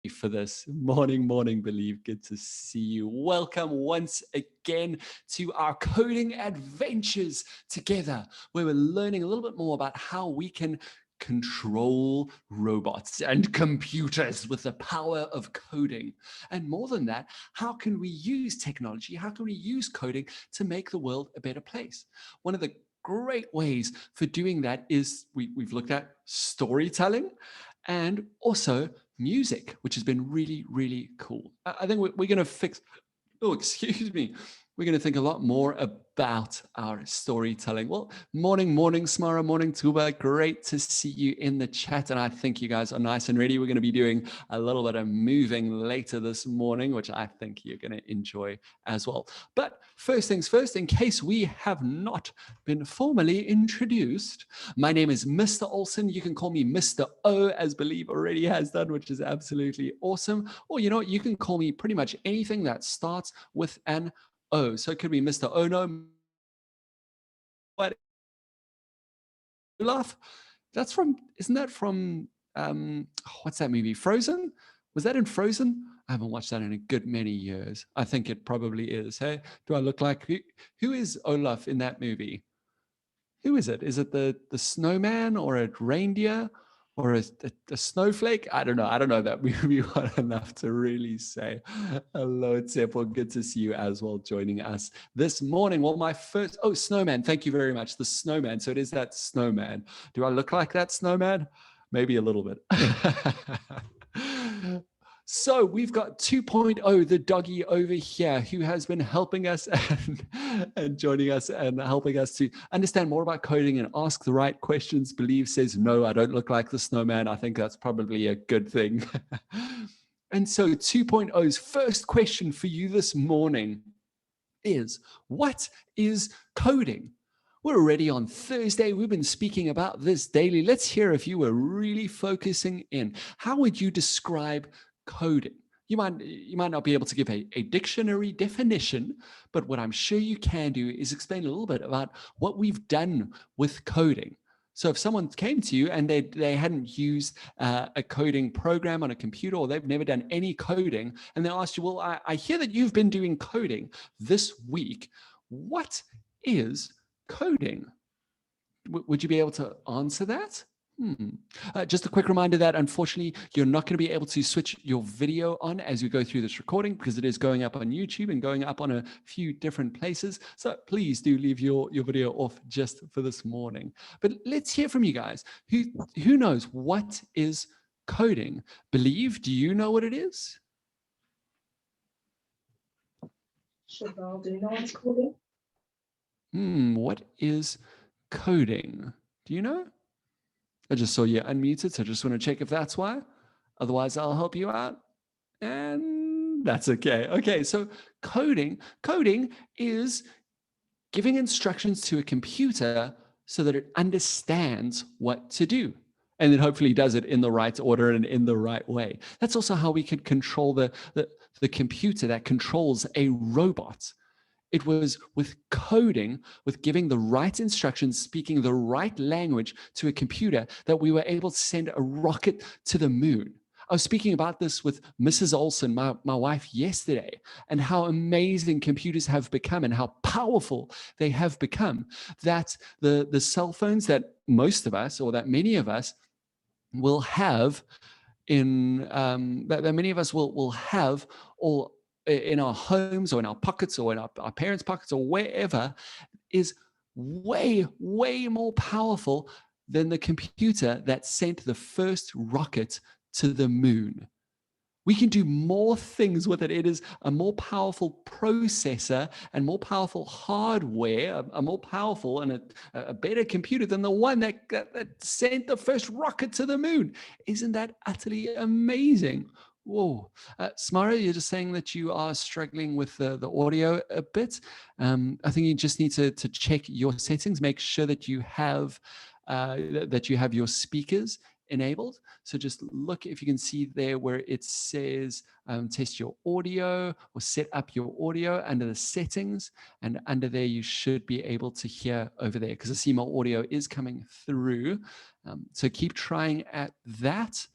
for this morning believe. Good to see you. Welcome once again to our coding adventures together, where we're learning a little bit more about how we can control robots and computers with the power of coding. And more than that, how can we use technology? How can we use coding to make the world a better place? One of the great ways for doing that is we've looked at storytelling and also music, which has been really, really cool. I think we're going to fix, oh, excuse me. We're going to think a lot more about our storytelling. Well, morning, Smara, morning, Tuba. Great to see you in the chat. And I think you guys are nice and ready. We're going to be doing a little bit of moving later this morning, which I think you're going to enjoy as well. But first things first, in case we have not been formally introduced, my name is Mr. Olson. You can call me Mr. O, as Believe already has done, which is absolutely awesome. Or you know what, you can call me pretty much anything that starts with an O. So it could be Mr. Ono. What? Olaf? That's from, isn't that from, what's that movie? Frozen? Was that in Frozen? I haven't watched that in a good many years. I think it probably is. Hey, do I look like, who is Olaf in that movie? Who is it? Is it the snowman or a reindeer or a snowflake? I don't know. I don't know that movie well enough to really say. Hello, Tsepo. Good to see you as well joining us this morning. Well, my first, oh, snowman. Thank you very much. The snowman. So it is that snowman. Do I look like that snowman? Maybe a little bit. So we've got 2.0, the doggy over here, who has been helping us and joining us and helping us to understand more about coding and ask the right questions. Believe says, no, I don't look like the snowman. I think that's probably a good thing. And so 2.0's first question for you this morning is, what is coding? We're already on Thursday. We've been speaking about this daily. Let's hear if you were really focusing in. How would you describe coding? You might not be able to give a dictionary definition, but what I'm sure you can do is explain a little bit about what we've done with coding. So if someone came to you and they hadn't used a coding program on a computer, or they've never done any coding, and they asked you, well, I hear that you've been doing coding this week. What is coding? Would you be able to answer that? Just a quick reminder that unfortunately you're not going to be able to switch your video on as you go through this recording, because it is going up on YouTube and going up on a few different places. So please do leave your video off just for this morning. But let's hear from you guys. Who knows what is coding? Believe, do you know what it is? Cheval, do you know what's coding? What is coding? Do you know? I just saw you unmuted, so I just want to check if that's why. Otherwise, I'll help you out. And that's okay. Okay, so coding is giving instructions to a computer so that it understands what to do. And then hopefully does it in the right order and in the right way. That's also how we can control the computer that controls a robot. It was with coding, with giving the right instructions, speaking the right language to a computer, that we were able to send a rocket to the moon. I was speaking about this with Mrs. Olson, my wife, yesterday, and how amazing computers have become and how powerful they have become, that the cell phones that most of us, or that many of us will have that many of us will have all in our homes or in our pockets or in our parents' pockets or wherever, is way, way more powerful than the computer that sent the first rocket to the moon. We can do more things with it. It is a more powerful processor and more powerful hardware, a more powerful and a better computer than the one that sent the first rocket to the moon. Isn't that utterly amazing? Whoa. Smara, you're just saying that you are struggling with the audio a bit. I think you just need to check your settings, make sure that you have your speakers enabled. So just look if you can see there where it says test your audio or set up your audio under the settings, and under there you should be able to hear over there, because I see my audio is coming through. So keep trying at that.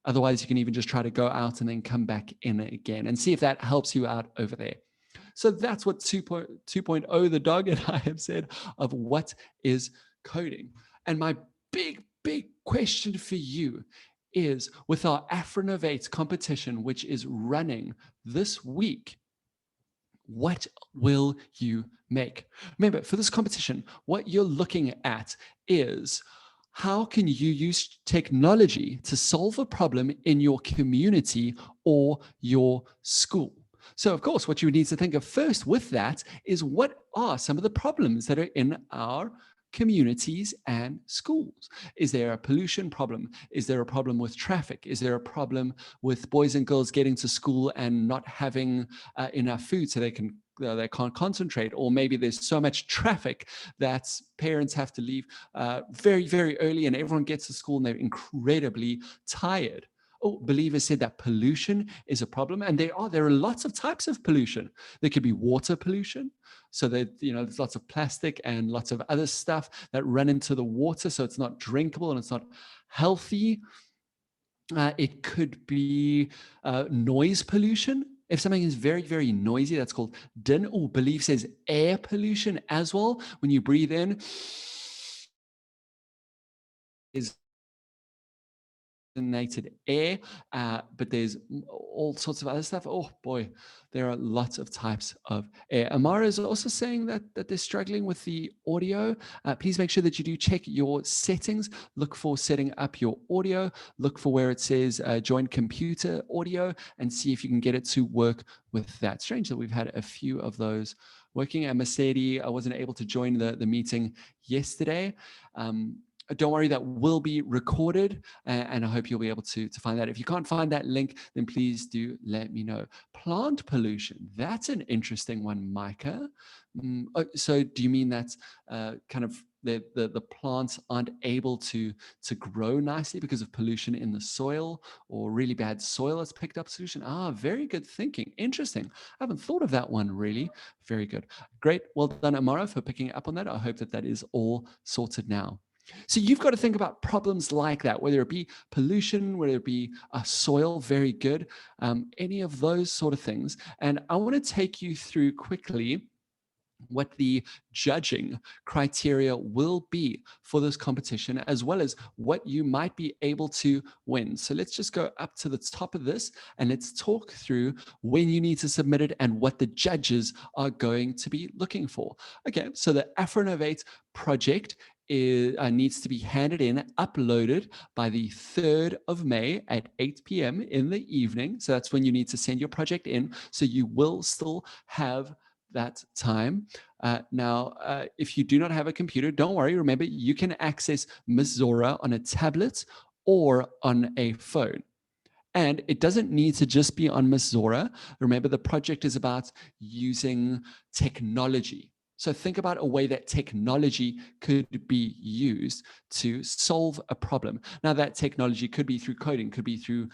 Otherwise, you can even just try to go out and then come back in again and see if that helps you out over there. So that's what 2.0, the dog and I have said of what is coding. And my big question for you is, with our Afrinovate competition, which is running this week, what will you make? Remember, for this competition, what you're looking at is, how can you use technology to solve a problem in your community or your school? So, of course, what you need to think of first with that is, what are some of the problems that are in our communities and schools? Is there a pollution problem? Is there a problem with traffic? Is there a problem with boys and girls getting to school and not having enough food so they can't concentrate? Or maybe there's so much traffic that parents have to leave very early and everyone gets to school and they're incredibly tired. Oh, believers said that pollution is a problem, and there are lots of types of pollution. There could be water pollution, so that there's lots of plastic and lots of other stuff that run into the water, so it's not drinkable and it's not healthy. It could be noise pollution. If something is very noisy, that's called din. Or belief says air pollution as well. When you breathe in, is air, but there's all sorts of other stuff. Oh boy, there are lots of types of air. Amara is also saying that they're struggling with the audio. Please make sure that you do check your settings. Look for setting up your audio. Look for where it says join computer audio and see if you can get it to work with that. Strange that we've had a few of those working. And Mercedes, I wasn't able to join the meeting yesterday. Don't worry, that will be recorded, and I hope you'll be able to find that. If you can't find that link, then please do let me know. Plant pollution, that's an interesting one, Micah. So do you mean that kind of the plants aren't able to grow nicely because of pollution in the soil, or really bad soil that's picked up pollution? Very good thinking. Interesting. I haven't thought of that one, really. Very good. Great. Well done, Amara, for picking up on that. I hope that is all sorted now. So you've got to think about problems like that, whether it be pollution, whether it be soil, very good, any of those sort of things. And I want to take you through quickly what the judging criteria will be for this competition, as well as what you might be able to win. So let's just go up to the top of this and let's talk through when you need to submit it and what the judges are going to be looking for. Okay, so the Afrinovate project needs to be handed in, uploaded by the 3rd of May at 8 p.m. in the evening. So that's when you need to send your project in. So you will still have that time. Now, if you do not have a computer, don't worry. Remember, you can access Miss Zora on a tablet or on a phone. And it doesn't need to just be on Miss Zora. Remember, the project is about using technology. So think about a way that technology could be used to solve a problem. Now, that technology could be through coding, could be through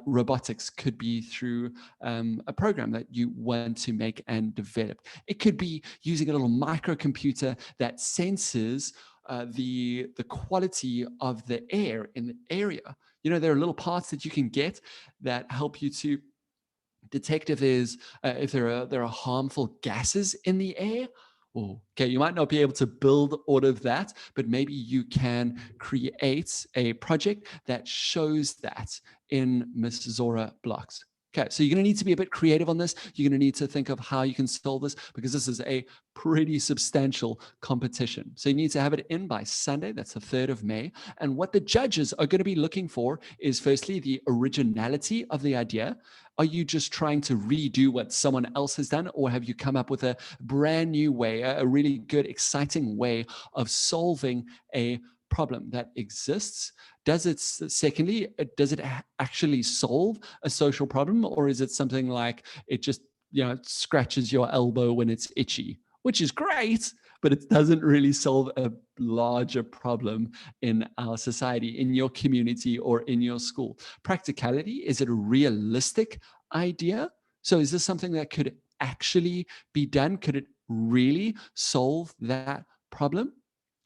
robotics, could be through a program that you want to make and develop. It could be using a little microcomputer that senses the quality of the air in the area. There are little parts that you can get that help you to detect if there are harmful gases in the air. Okay, you might not be able to build all of that, but maybe you can create a project that shows that in Miss Zora blocks. Okay, so you're going to need to be a bit creative on this. You're going to need to think of how you can solve this, because this is a pretty substantial competition. So you need to have it in by Sunday. That's the 3rd of May. And what the judges are going to be looking for is, firstly, the originality of the idea. Are you just trying to redo what someone else has done, or have you come up with a brand new way, a really good, exciting way of solving a problem that exists? Does it actually solve a social problem, or is it something like it just scratches your elbow when it's itchy, which is great, but it doesn't really solve a larger problem in our society, in your community, or in your school? Practicality, is it a realistic idea? So is this something that could actually be done? Could it really solve that problem?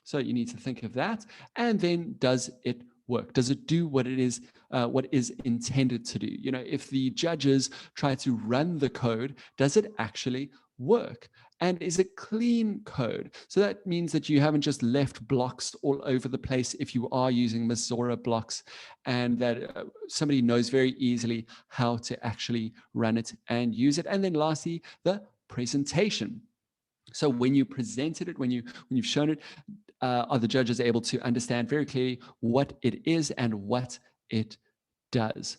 So you need to think of that. And then, does it work? Does it do what it is, what is intended to do? You know, if the judges try to run the code, does it actually work? And is it clean code? So that means that you haven't just left blocks all over the place if you are using Mizora blocks, and that somebody knows very easily how to actually run it and use it. And then lastly, the presentation. So when you presented it, when you've shown it, are the judges able to understand very clearly what it is and what it does?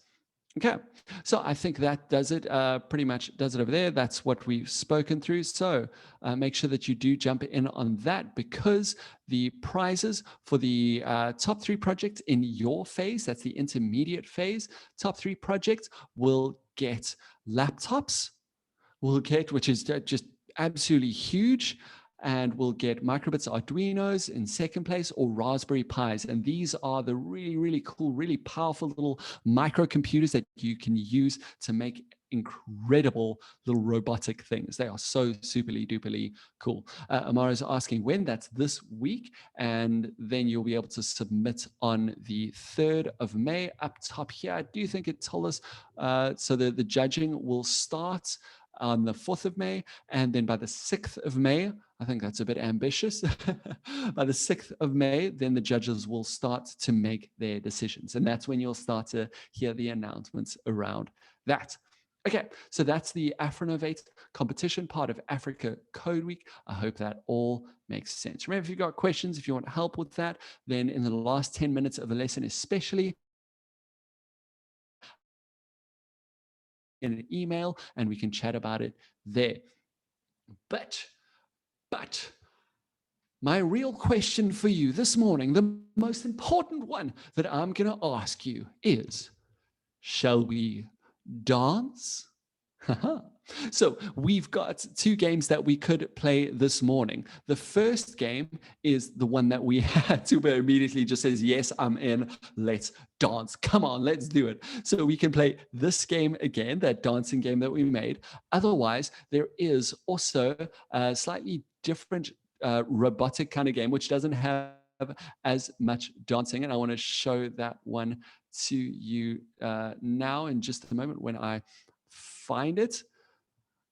Okay, so I think that does it, pretty much does it over there. That's what we've spoken through. So make sure that you do jump in on that, because the prizes for the top 3 projects in your phase, that's the intermediate phase, top 3 projects will get laptops, will get, which is just absolutely huge, and we'll get microbits Arduinos in second place, or Raspberry Pis. And these are the really, really cool, really powerful little microcomputers that you can use to make incredible little robotic things. They are so superly duperly cool. Amara is asking when. That's this week, and then you'll be able to submit on the 3rd of May. Up top here, I do think it told us, so the judging will start on the 4th of May, and then by the 6th of May, I think that's a bit ambitious. By the 6th of May, then the judges will start to make their decisions. And that's when you'll start to hear the announcements around that. Okay, so that's the Afrinovate competition part of Africa Code Week. I hope that all makes sense. Remember, if you've got questions, if you want help with that, then in the last 10 minutes of the lesson especially, in an email, and we can chat about it there. But my real question for you this morning, the most important one that I'm going to ask you is, shall we dance? So we've got 2 games that we could play this morning. The first game is the one that we had to immediately just says, yes, I'm in, let's dance. Come on, let's do it. So we can play this game again, that dancing game that we made. Otherwise, there is also a slightly different robotic kind of game, which doesn't have as much dancing. And I want to show that one to you now in just a moment when I find it.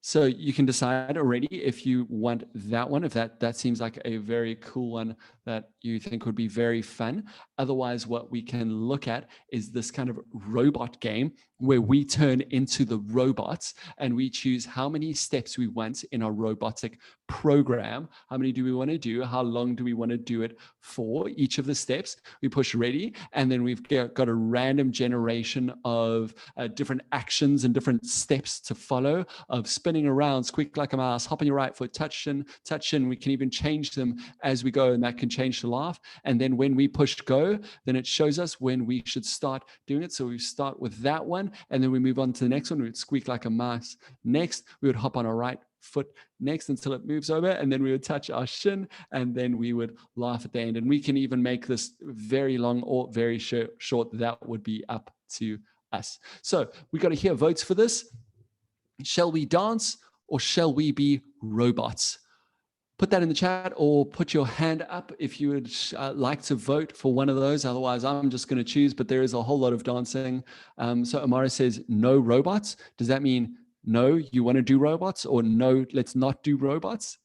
So you can decide already if you want that one, if that seems like a very cool one that you think would be very fun. Otherwise, what we can look at is this kind of robot game where we turn into the robots and we choose how many steps we want in our robotic program. How many do we want to do? How long do we want to do it for each of the steps? We push ready, and then we've got a random generation of different actions and different steps to follow, of spinning around, squeak like a mouse, hop on your right foot, touch in. We can even change them as we go, and that can change to laugh. And then when we push go, then it shows us when we should start doing it. So we start with that one, and then we move on to the next one. We would squeak like a mouse. Next, we would hop on our right foot next until it moves over, and then we would touch our shin, and then we would laugh at the end. And we can even make this very long or very short. That would be up to us. So we got to hear votes for this. Shall we dance or shall we be robots? Put that in the chat, or put your hand up if you would like to vote for one of those. Otherwise, I'm just going to choose, but there is a whole lot of dancing. So Amara says no robots. Does that mean no, you want to do robots, or no, let's not do robots?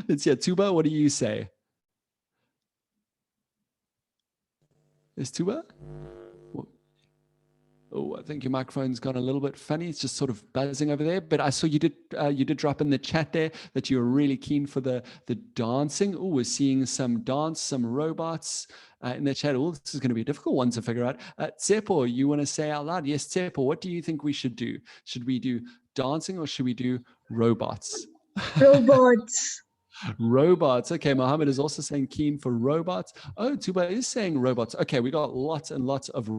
Let's see. Tuba, what do you say? Is Tuba? Oh, I think your microphone's gone a little bit funny. It's just sort of buzzing over there. But I saw you did drop in the chat there that you were really keen for the dancing. Oh, we're seeing some dance, some robots in the chat. Oh, this is going to be a difficult one to figure out. Tsepo, you want to say out loud? Yes, Tsepo, what do you think we should do? Should we do dancing or should we do robots? Robots. Robots. Okay, Mohammed is also saying keen for robots. Oh, Tuba is saying robots. Okay, we got lots and lots of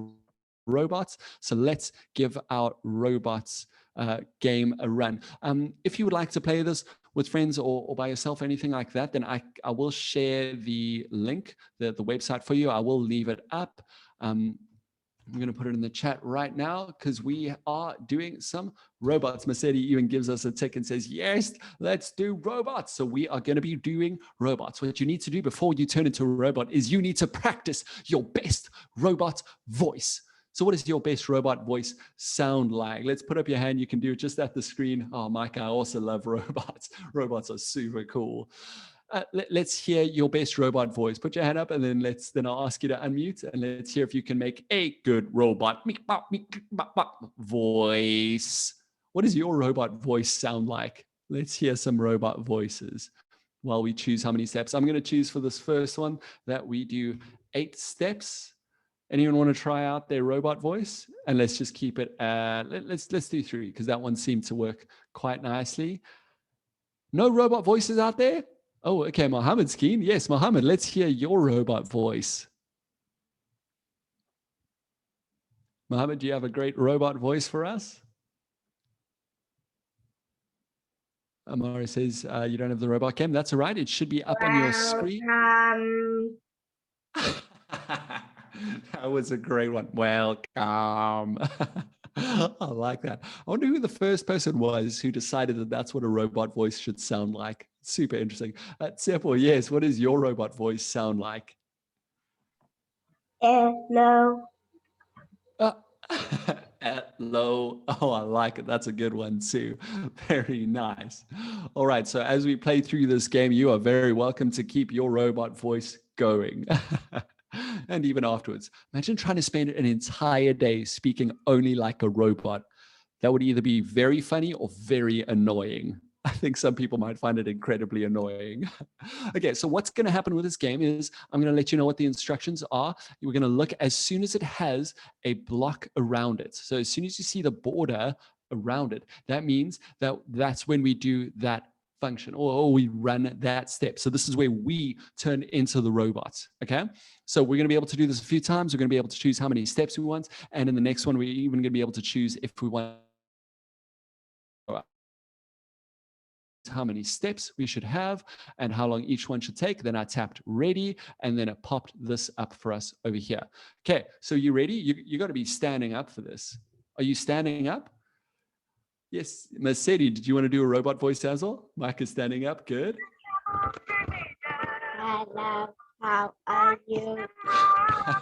robots. So let's give our robots game a run. If you would like to play this with friends or by yourself, anything like that, then I will share the link, the website for you. I will leave it up. I'm going to put it in the chat right now because we are doing some robots. Mercedes even gives us a tick and says, yes, let's do robots. So we are going to be doing robots. What you need to do before you turn into a robot is you need to practice your best robot voice. So what does your best robot voice sound like? Let's put up your hand. You can do it just at the screen. Oh, Mike, I also love robots. Robots are super cool. Let's hear your best robot voice. Put your hand up, and then I'll ask you to unmute, and let's hear if you can make a good robot voice. What does your robot voice sound like? Let's hear some robot voices while we choose how many steps. I'm going to choose for this first one that we do 8 steps. Anyone want to try out their robot voice? And let's just keep it. Let's do 3 because that one seemed to work quite nicely. No robot voices out there? Oh, okay. Mohammed's keen. Yes, Mohammed, let's hear your robot voice. Mohammed, do you have a great robot voice for us? Amari says you don't have the robot cam. That's all right. It should be up on your screen. That was a great one. Welcome. I like that. I wonder who the first person was who decided that that's what a robot voice should sound like. Super interesting. Seppo, yes, what does your robot voice sound like? Hello. Hello. Oh, I like it. That's a good one too. Very nice. All right. So as we play through this game, you are very welcome to keep your robot voice going. And even afterwards, imagine trying to spend an entire day speaking only like a robot. That would either be very funny or very annoying. I think some people might find it incredibly annoying. Okay, so what's going to happen with this game is I'm going to let you know what the instructions are. We're going to look as soon as it has a block around it. So as soon as you see the border around it, that means that that's when we do that function or we run that step. So this is where we turn into the robot. Okay. So we're going to be able to do this a few times. We're going to be able to choose how many steps we want. And in the next one, we're even going to be able to choose if we want how many steps we should have and how long each one should take. Then I tapped ready and then it popped this up for us over here. Okay. So you ready? You got to be standing up for this. Are you standing up? Yes, Mercedes, did you want to do a robot voice as well? Mike is standing up. Good. Hello. How are you?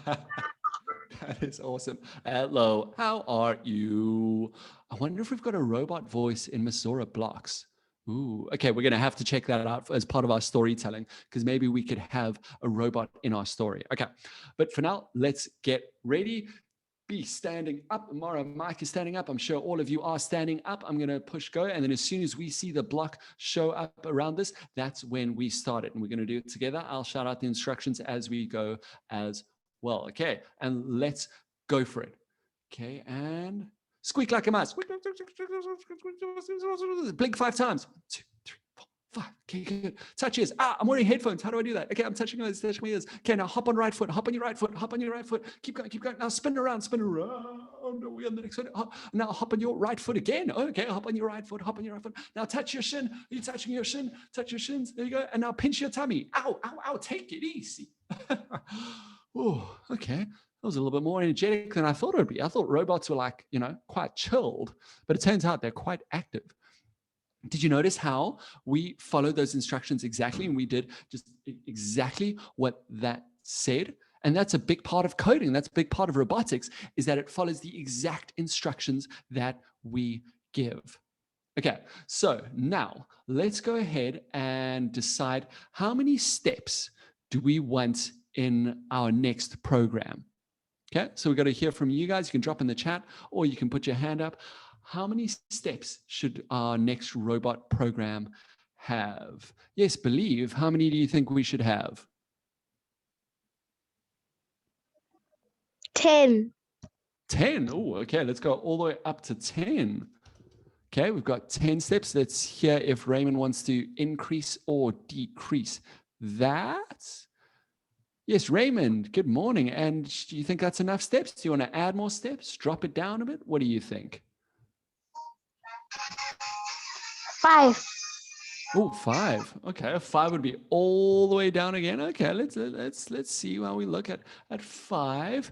That is awesome. Hello. How are you? I wonder if we've got a robot voice in Misora blocks. Ooh, okay. We're going to have to check that out as part of our storytelling because maybe we could have a robot in our story. Okay. But for now, let's get ready. Be standing up. Mara, Mike is standing up. I'm sure all of you are standing up. I'm going to push go. And then as soon as we see the block show up around this, that's when we start it. And we're going to do it together. I'll shout out the instructions as we go as well. Okay. And let's go for it. Okay. And squeak like a mouse. Blink 5 times. 1, 2, 3, 4, 5. Okay, good. Touch ears. I'm wearing headphones. How do I do that? Okay, I'm touching my ears. Okay, now hop on right foot. Hop on your right foot. Hop on your right foot. Keep going. Keep going. Now spin around. Spin around. We're on the next one. Now hop on your right foot again. Okay, hop on your right foot. Hop on your right foot. Now touch your shin. Are you touching your shin? Touch your shins. There you go. And now pinch your tummy. Ow, ow, ow. Take it easy. Oh, okay. That was a little bit more energetic than I thought it would be. I thought robots were like, quite chilled, but it turns out they're quite active. Did you notice how we followed those instructions exactly? And we did just exactly what that said. And that's a big part of coding. That's a big part of robotics is that it follows the exact instructions that we give. Okay, so now let's go ahead and decide how many steps do we want in our next program. Okay, so we've got to hear from you guys. You can drop in the chat or you can put your hand up. How many steps should our next robot program have? Yes, Believe. How many do you think we should have? 10. 10. Oh, okay. Let's go all the way up to 10. Okay, we've got 10 steps. Let's hear if Raymond wants to increase or decrease that. Yes, Raymond, good morning. And do you think that's enough steps? Do you want to add more steps? Drop it down a bit? What do you think? 5. Oh, 5. Okay, 5 would be all the way down again. Okay, let's see while we look at 5.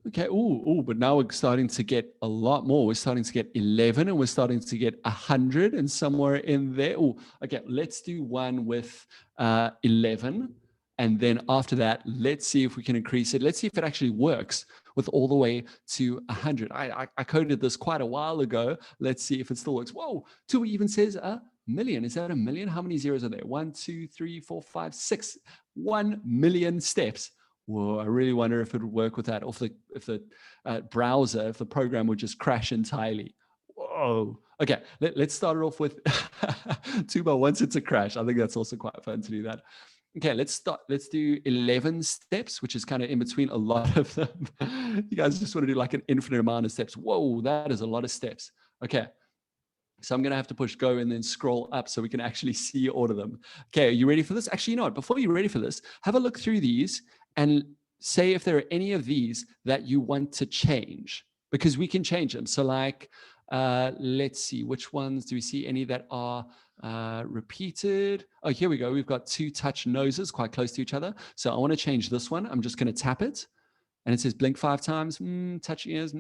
Okay. Oh, but now we're starting to get a lot more. We're starting to get 11 and we're starting to get 100 and somewhere in there. Oh, okay. Let's do one with 11. And then after that, let's see if we can increase it. Let's see if it actually works with all the way to 100. I coded this quite a while ago. Let's see if it still works. Whoa, 2 even says a million. Is that a million? How many zeros are there? 1, 2, 3, 4, 5, 6. 1 million steps. Whoa, I really wonder if it would work with that, or if the browser, if the program would just crash entirely. Whoa. Okay, let's start it off with 2 by once it's a crash. I think that's also quite fun to do that. Okay, let's do 11 steps, which is kind of in between a lot of them. You guys just want to do like an infinite amount of steps. Whoa, that is a lot of steps. Okay. So I'm going to have to push go and then scroll up so we can actually see all of them. Okay, are you ready for this? Actually, you know what? Before you're ready for this, have a look through these and say if there are any of these that you want to change, because we can change them. So like, let's see, which ones do we see any that are repeated? Oh, here we go. We've got 2 touch noses quite close to each other. So I want to change this one. I'm just going to tap it. And it says blink 5 times, touch ears,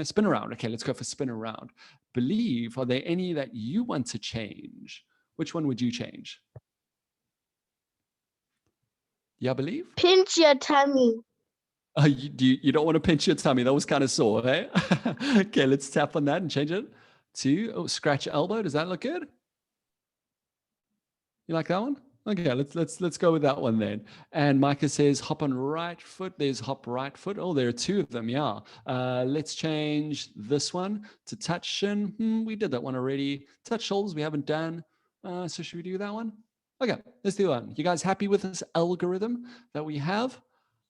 spin around. Okay, let's go for spin around. Believe, are there any that you want to change? Which one would you change? Yeah, Believe? Pinch your tummy. You don't want to pinch your tummy. That was kind of sore, eh? Okay, let's tap on that and change it to scratch elbow. Does that look good? You like that one? Okay, let's go with that one then. And Micah says hop on right foot. There's hop right foot. Oh, there are 2 of them. Yeah. Let's change this one to touch shin. We did that one already. Touch shoulders we haven't done. So should we do that one? Okay, let's do that. You guys happy with this algorithm that we have?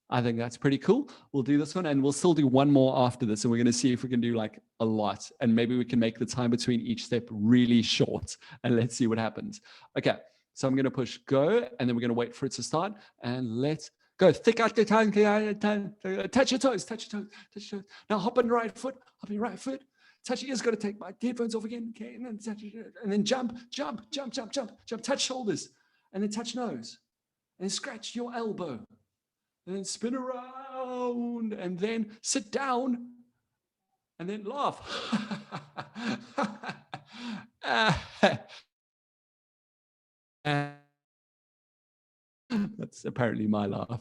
I think that's pretty cool. We'll do this one and we'll still do one more after this. And we're going to see if we can do like a lot. And maybe we can make the time between each step really short. And let's see what happens. Okay. So I'm going to push go, and then we're going to wait for it to start. And let's go. Thick out the tongue. Touch your toes. Touch your toes. Touch your toes. Now hop on your right foot. Hop on your right foot. Touch your ears. Got to take my headphones off again. Okay. And then touch your, and then jump. Touch shoulders. And then touch nose. And then scratch your elbow. And then spin around. And then sit down. And then laugh. That's apparently my laugh.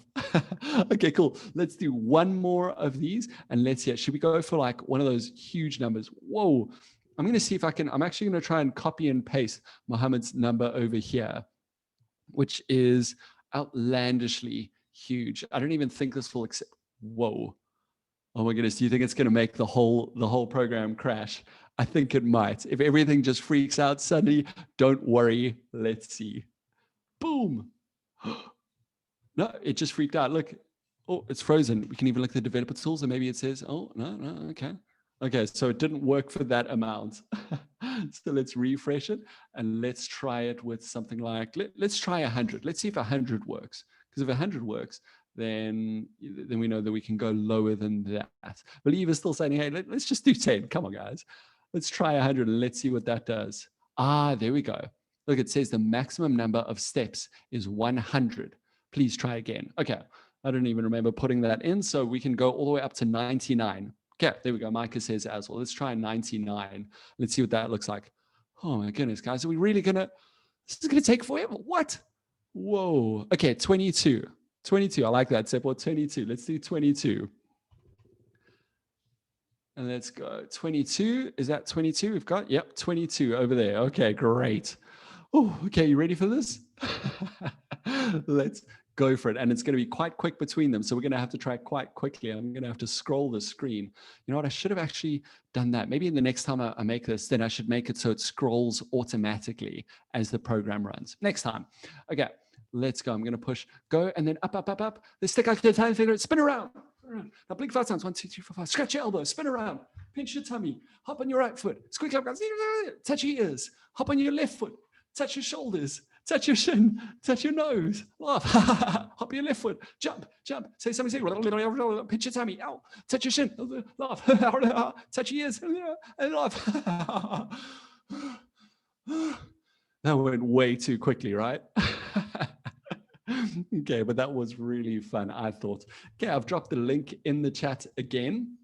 Okay, cool. Let's do one more of these and let's see. Should we go for like one of those huge numbers? Whoa. I'm going to see if I can. I'm actually going to try and copy and paste Mohammed's number over here, which is outlandishly huge. I don't even think this will accept. Whoa. Oh my goodness. Do you think it's going to make the whole program crash? I think it might. If everything just freaks out suddenly, don't worry. Let's see. Boom. No, it just freaked out. Look, oh, it's frozen. We can even look at the developer tools and maybe it says, oh, no, okay. Okay, so it didn't work for that amount. So let's refresh it and let's try it with something like, let's try 100. Let's see if 100 works. Because if 100 works, then we know that we can go lower than that. Believe is still saying, hey, let's just do 10. Come on, guys. Let's try 100 and let's see what that does. Ah, there we go. Look, it says the maximum number of steps is 100. Please try again. Okay, I don't even remember putting that in, so we can go all the way up to 99. Okay, there we go. Micah says as well. Let's try 99. Let's see what that looks like. Oh my goodness, guys, are we really gonna, this is gonna take forever? What? Whoa. Okay, 22. 22, I like that, Seppo. 22, let's do 22. And let's go 22. Is that 22 we've got? Yep, 22 over there. Okay, great. Oh, okay, you ready for this? Let's go for it. And it's going to be quite quick between them. So we're going to have to try quite quickly. I'm going to have to scroll the screen. You know what? I should have actually done that. Maybe in the next time I make this, then I should make it so it scrolls automatically as the program runs. Next time. Okay, let's go. I'm going to push go and then up. Let's stick out to the time figure. Spin around. Now blink 5 times. 1, 2, 3, 4, 5. Scratch your elbow. Spin around. Pinch your tummy. Hop on your right foot. Squeak up. Touch your ears. Hop on your left foot. Touch your shoulders. Touch your shin. Touch your nose. Laugh. Hop your left foot. Jump. Say something. Say, pinch your tummy. Ow. Touch your shin. Laugh. Touch your ears. And laugh. That went way too quickly, right? Okay, but that was really fun, I thought. Okay, I've dropped the link in the chat again.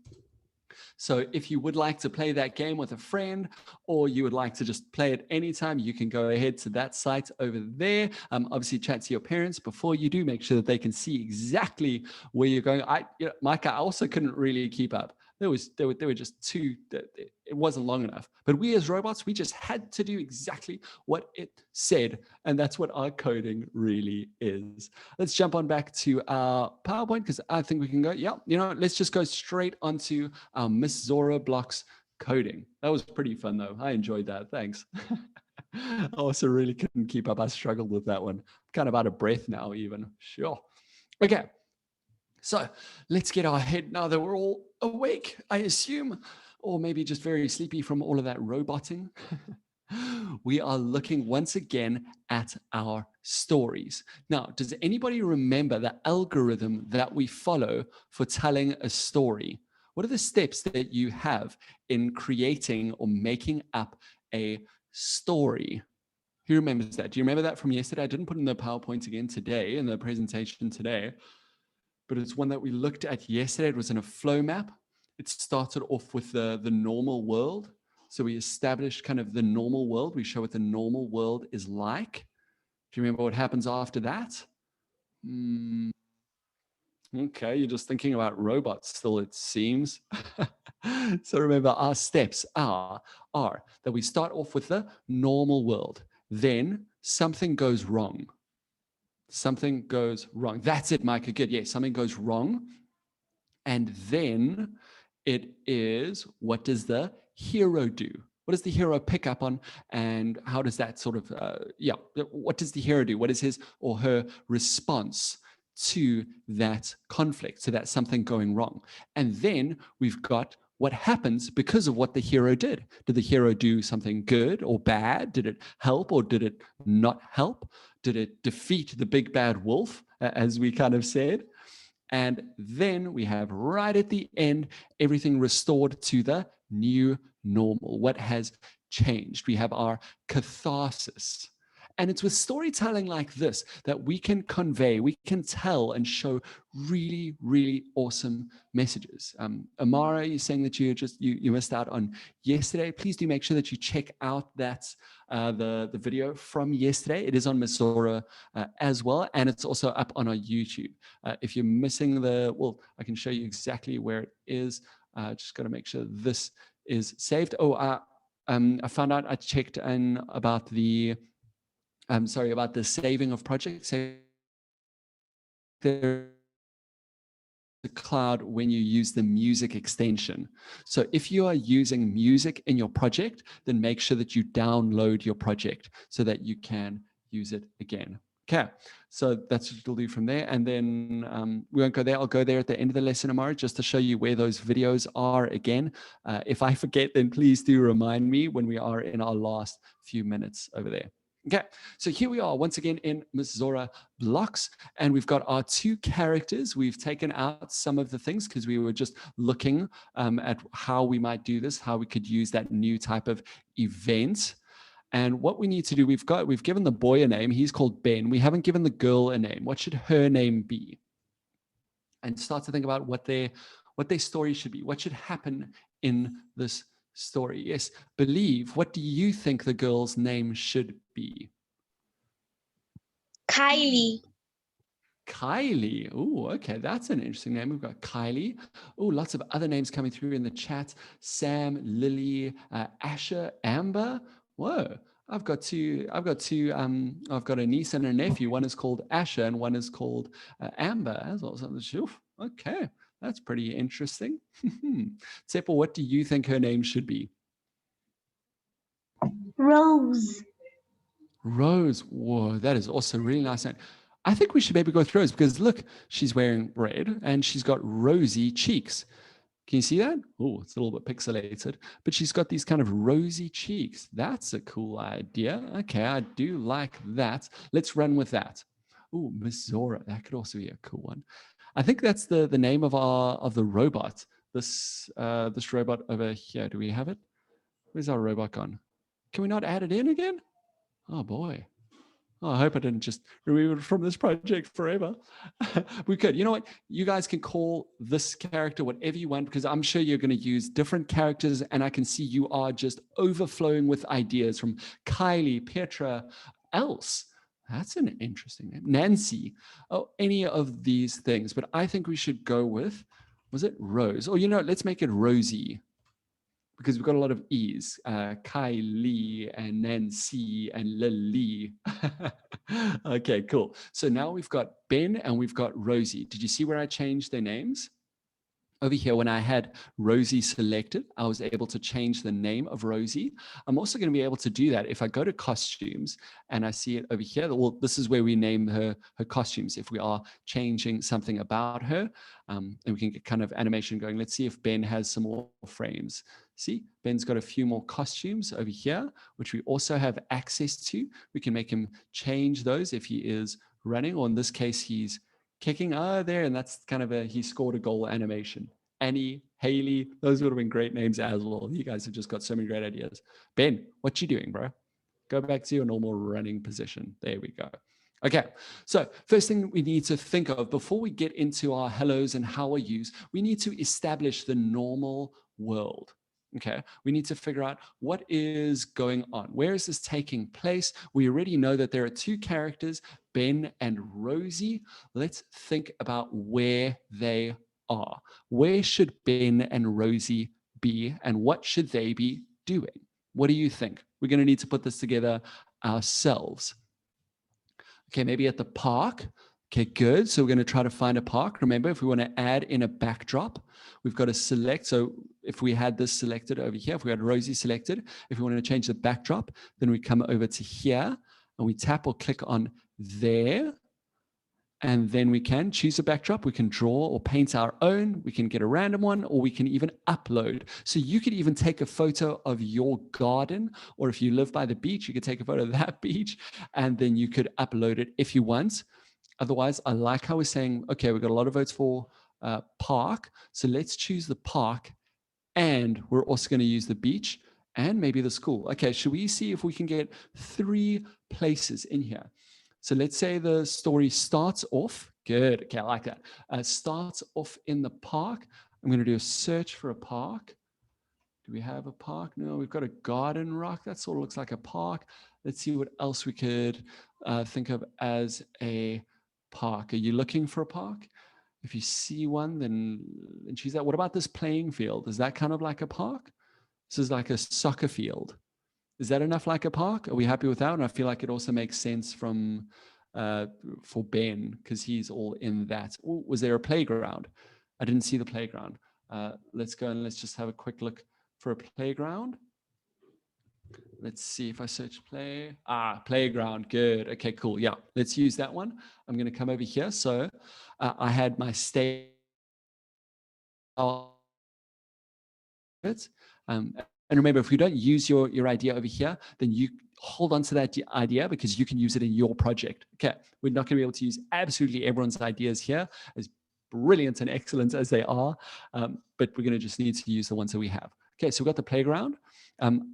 So if you would like to play that game with a friend, or you would like to just play it anytime, you can go ahead to that site over there. Obviously, chat to your parents before you do. Make sure that they can see exactly where you're going. Micah, I also couldn't really keep up. They were just too. It wasn't long enough. But we as robots, we just had to do exactly what it said, and that's what our coding really is. Let's jump on back to our PowerPoint because I think we can go. Yeah, let's just go straight onto our Miss Zora blocks coding. That was pretty fun though. I enjoyed that. Thanks. I also really couldn't keep up. I struggled with that one. I'm kind of out of breath now, even. Sure. Okay. So let's get our head now that we're all awake, I assume, or maybe just very sleepy from all of that roboting. We are looking once again at our stories. Now, does anybody remember the algorithm that we follow for telling a story? What are the steps that you have in creating or making up a story? Who remembers that? Do you remember that from yesterday? I didn't put in the PowerPoint again today, in the presentation today, but it's one that we looked at yesterday. It was in a flow map. It started off with the normal world. So we established kind of the normal world. We show what the normal world is like. Do you remember what happens after that? Okay, you're just thinking about robots still, it seems. So remember, our steps are that we start off with the normal world. Then something goes wrong. Something goes wrong. That's it, Micah. Good. Yes, something goes wrong. And then it is, what does the hero do? What does the hero pick up on? And how does that sort of, what does the hero do? What is his or her response to that conflict, to that something going wrong? And then we've got what happens because of what the hero did. Did the hero do something good or bad? Did it help or did it not help? Did it defeat the big bad wolf, as we kind of said? And then we have right at the end, everything restored to the new normal. What has changed? We have our catharsis. And it's with storytelling like this that we can convey, we can tell and show really, really awesome messages. Amara, you're saying that you missed out on yesterday. Please do make sure that you check out that the video from yesterday. It is on Miss Zora as well, and it's also up on our YouTube. If you're missing I can show you exactly where it is. Just got to make sure this is saved. I found out, I checked in about the saving of projects. There's a cloud when you use the music extension. So if you are using music in your project, then make sure that you download your project so that you can use it again. Okay, so that's what we'll do from there. And then we won't go there. I'll go there at the end of the lesson tomorrow just to show you where those videos are again. If I forget, then please do remind me when we are in our last few minutes over there. Okay, so here we are once again in Miss Zora blocks, and we've got our two characters. We've taken out some of the things because we were just looking at how we might do this, how we could use that new type of event. And what we need to do, we've given the boy a name. He's called Ben. We haven't given the girl a name. What should her name be? And start to think about what their story should be. What should happen in this story? Yes, Believe. What do you think the girl's name should be? Kylie. Kylie. Oh, okay. That's an interesting name. We've got Kylie. Oh, lots of other names coming through in the chat. Sam, Lily, Asher, Amber. Whoa. I've got a niece and a nephew. One is called Asher and one is called Amber as well. So, okay. That's pretty interesting. Tsepo, what do you think her name should be? Rose. Rose. Whoa, that is also a really nice name. I think we should maybe go with Rose because look, she's wearing red and she's got rosy cheeks. Can you see that? Oh, it's a little bit pixelated, but she's got these kind of rosy cheeks. That's a cool idea. Okay, I do like that. Let's run with that. Oh, Miss Zora. That could also be a cool one. I think that's the name of the robot. This robot over here. Do we have it? Where's our robot gone? Can we not add it in again? Oh boy. Oh, I hope I didn't just remove it from this project forever. We could. You know what? You guys can call this character whatever you want, because I'm sure you're going to use different characters, and I can see you are just overflowing with ideas from Kylie, Petra, Else. That's an interesting name. Nancy. Oh, any of these things. But I think we should go with, was it Rose? Or, let's make it Rosie, because we've got a lot of E's, Kylie and Nancy and Lily. Okay, cool. So now we've got Ben and we've got Rosie. Did you see where I changed their names? Over here, when I had Rosie selected, I was able to change the name of Rosie. I'm also going to be able to do that if I go to costumes and I see it over here. Well, this is where we name her costumes if we are changing something about her. And we can get kind of animation going. Let's see if Ben has some more frames. See, Ben's got a few more costumes over here, which we also have access to. We can make him change those if he is running, or in this case, he's kicking there, and that's kind of he scored a goal animation. Annie, Haley, those would have been great names as well. You guys have just got so many great ideas. Ben, what you doing, bro? Go back to your normal running position. There we go. Okay, so first thing we need to think of before we get into our hellos and how are yous, we need to establish the normal world. Okay, we need to figure out what is going on. Where is this taking place? We already know that there are two characters, Ben and Rosie. Let's think about where they are. Where should Ben and Rosie be, and what should they be doing? What do you think? We're going to need to put this together ourselves. Okay, maybe at the park. Okay, good. So we're going to try to find a park. Remember, if we want to add in a backdrop, we've got to select. So if we had this selected over here, if we had Rosie selected, if we wanted to change the backdrop, then we come over to here and we tap or click on there. And then we can choose a backdrop. We can draw or paint our own. We can get a random one, or we can even upload. So you could even take a photo of your garden, or if you live by the beach, you could take a photo of that beach, and then you could upload it if you want. Otherwise, I like how we're saying, okay, we've got a lot of votes for park. So let's choose the park, and we're also going to use the beach and maybe the school. Okay, should we see if we can get 3 places in here? So let's say the story starts off, good, okay, I like that. Starts off in the park. I'm going to do a search for a park. Do we have a park? No, we've got a garden rock. That sort of looks like a park. Let's see what else we could think of as a park. Are you looking for a park? If you see one, then choose that. What about this playing field? Is that kind of like a park? This is like a soccer field. Is that enough like a park? Are we happy with that? And I feel like it also makes sense from for Ben, because he's all in that. Ooh, was there a playground? I didn't see the playground. Let's go and let's just have a quick look for a playground. Let's see if I search play. Playground. Good. Okay, cool. Yeah, let's use that one. I'm going to come over here. So I had my state. And remember, if we don't use your idea over here, then you hold on to that idea because you can use it in your project. Okay, we're not going to be able to use absolutely everyone's ideas here, as brilliant and excellent as they are, but we're going to just need to use the ones that we have. Okay, so we've got the playground.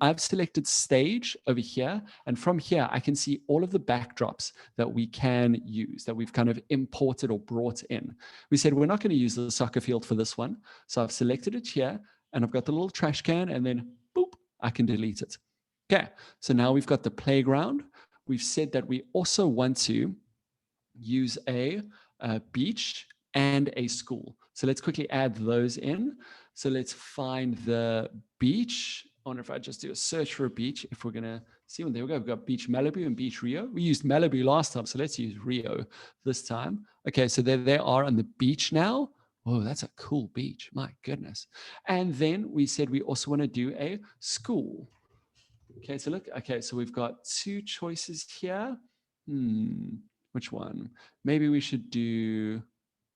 I've selected stage over here, and from here, I can see all of the backdrops that we can use, that we've kind of imported or brought in. We said we're not going to use the soccer field for this one, so I've selected it here, and I've got the little trash can, and then boop, I can delete it. Okay, so now we've got the playground. We've said that we also want to use a beach and a school. So let's quickly add those in. So let's find the beach. I wonder if I just do a search for a beach, if we're gonna see one. There we go. We've got Beach Malibu and Beach Rio. We used Malibu last time, so let's use Rio this time. Okay, so there they are on the beach now. Oh, that's a cool beach. My goodness. And then we said we also want to do a school. Okay, so look, okay, so we've got 2 choices here. Which one? Maybe we should do,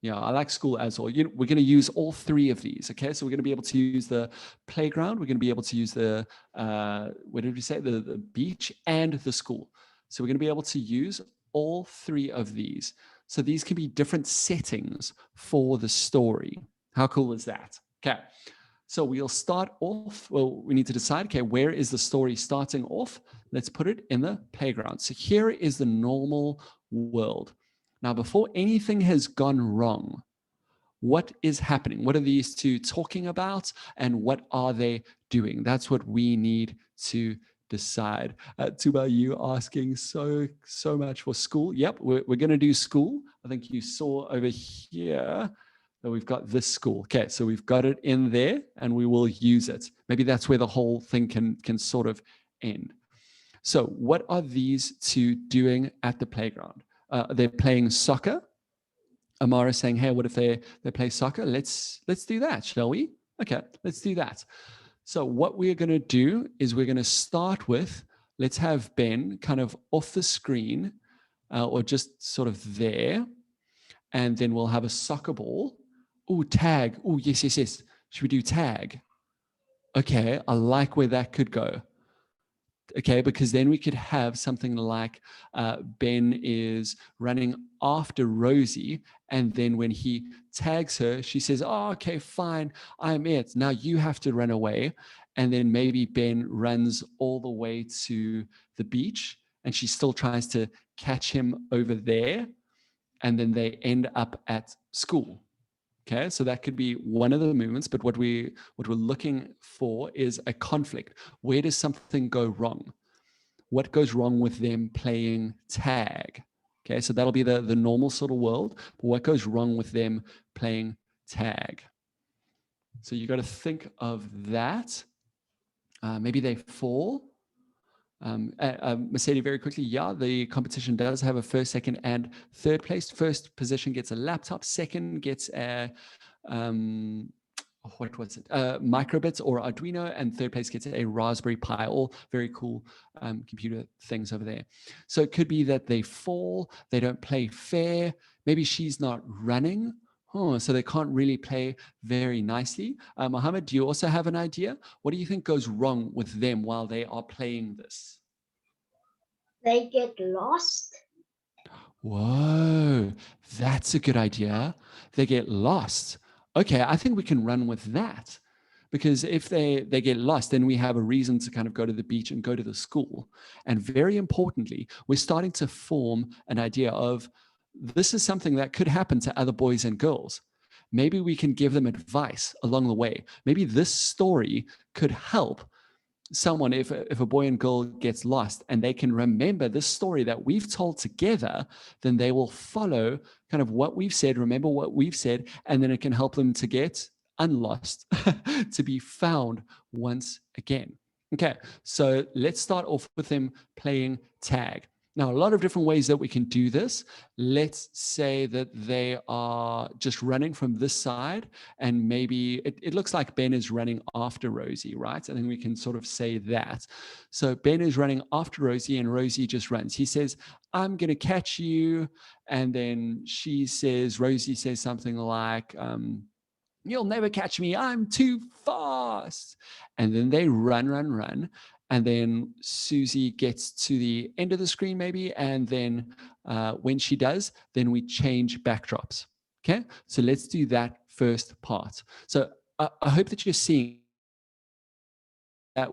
yeah, I like school as well. We're going to use all 3 of these, okay? So we're going to be able to use the playground. We're going to be able to use the, what did we say? The beach and the school. So we're going to be able to use all 3 of these. So these can be different settings for the story. How cool is that? Okay. So we'll start off, well, we need to decide, okay, where is the story starting off? Let's put it in the playground. So here is the normal world. Now, before anything has gone wrong, what is happening? What are these two talking about? And what are they doing? That's what we need to decide. Tuba, you asking so much for school. Yep, we're going to do school. I think you saw over here that we've got this school. Okay, so we've got it in there and we will use it. Maybe that's where the whole thing can sort of end. So what are these two doing at the playground? They're playing soccer. Amara saying, hey, what if they play soccer? Let's do that, shall we? Okay, let's do that. So what we're going to do is we're going to start with, let's have Ben kind of off the screen or just sort of there. And then we'll have a soccer ball. Oh, tag. Oh, yes. Should we do tag? Okay, I like where that could go. Okay, because then we could have something like Ben is running after Rosie, and then when he tags her, she says, oh, okay, fine, I'm it. Now you have to run away. And then maybe Ben runs all the way to the beach, and she still tries to catch him over there. And then they end up at school. Okay, so that could be one of the movements, but what we're looking for is a conflict. Where does something go wrong? What goes wrong with them playing tag? Okay, so that'll be the normal sort of world. But what goes wrong with them playing tag? So you got to think of that. Maybe they fall. Mercedes, very quickly, yeah, the competition does have a first, second, and third place. First position gets a laptop. Second gets a what was it? Microbits or Arduino, and third place gets a Raspberry Pi. All very cool computer things over there. So it could be that they fall, they don't play fair. Maybe she's not running. Oh, so they can't really play very nicely. Mohammed, do you also have an idea? What do you think goes wrong with them while they are playing this? They get lost. Whoa, that's a good idea. They get lost. Okay, I think we can run with that. Because if they get lost, then we have a reason to kind of go to the beach and go to the school. And very importantly, we're starting to form an idea of this is something that could happen to other boys and girls. Maybe we can give them advice along the way. Maybe this story could help someone if a boy and girl gets lost and they can remember this story that we've told together, then they will follow kind of what we've said, remember what we've said, and then it can help them to get unlost, to be found once again. Okay, so let's start off with them playing tag. Now, a lot of different ways that we can do this. Let's say that they are just running from this side, and maybe it looks like Ben is running after Rosie, right? I think we can sort of say that. So Ben is running after Rosie, and Rosie just runs. He says, I'm going to catch you. And then Rosie says something like, you'll never catch me. I'm too fast. And then they run. And then Susie gets to the end of the screen maybe. And then when she does, then we change backdrops. Okay. So let's do that first part. So I hope that you're seeing that.